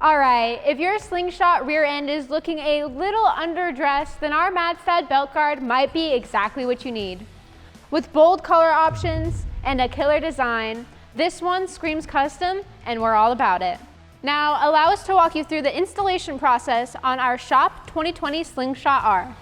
Alright, if your Slingshot rear end is looking a little underdressed, then our Madstad Belt Guard might be exactly what you need. With bold color options and a killer design, this one screams custom and we're all about it. Now, allow us to walk you through the installation process on our Shop 2020 Slingshot R.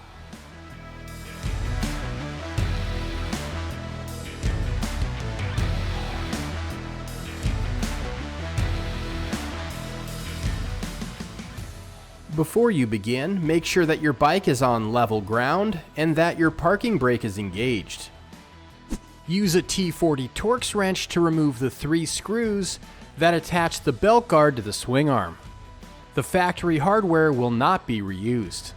Before you begin, make sure that your bike is on level ground and that your parking brake is engaged. Use a T40 Torx wrench to remove the 3 screws that attach the belt guard to the swing arm. The factory hardware will not be reused.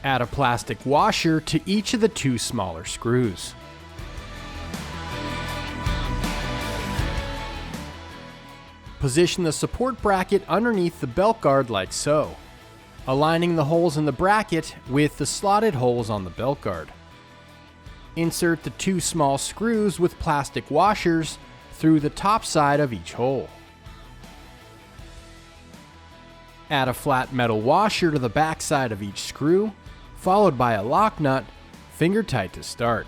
Add a plastic washer to each of the 2 smaller screws. Position the support bracket underneath the belt guard like so, aligning the holes in the bracket with the slotted holes on the belt guard. Insert the 2 small screws with plastic washers through the top side of each hole. Add a flat metal washer to the back side of each screw, followed by a lock nut, finger tight to start.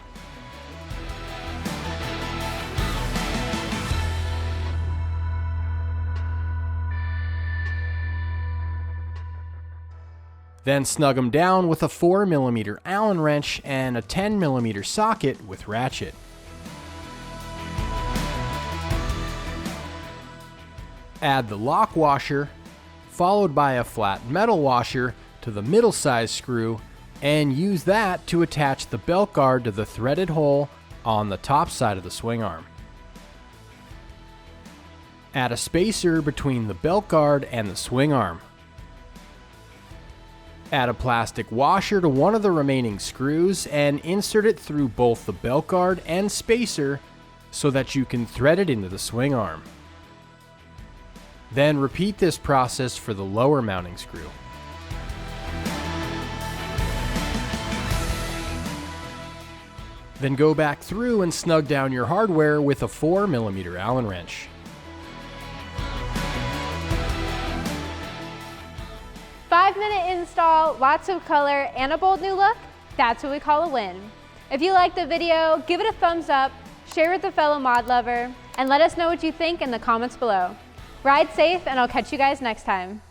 Then snug them down with a 4mm Allen wrench and a 10mm socket with ratchet. Add the lock washer, followed by a flat metal washer to the middle size screw, and use that to attach the belt guard to the threaded hole on the top side of the swing arm. Add a spacer between the belt guard and the swing arm. Add a plastic washer to one of the remaining screws and insert it through both the belt guard and spacer so that you can thread it into the swing arm. Then repeat this process for the lower mounting screw. Then go back through and snug down your hardware with a 4mm Allen wrench. 5-minute install, lots of color, and a bold new look? That's what we call a win. If you liked the video, give it a thumbs up, share with a fellow mod lover, and let us know what you think in the comments below. Ride safe, and I'll catch you guys next time.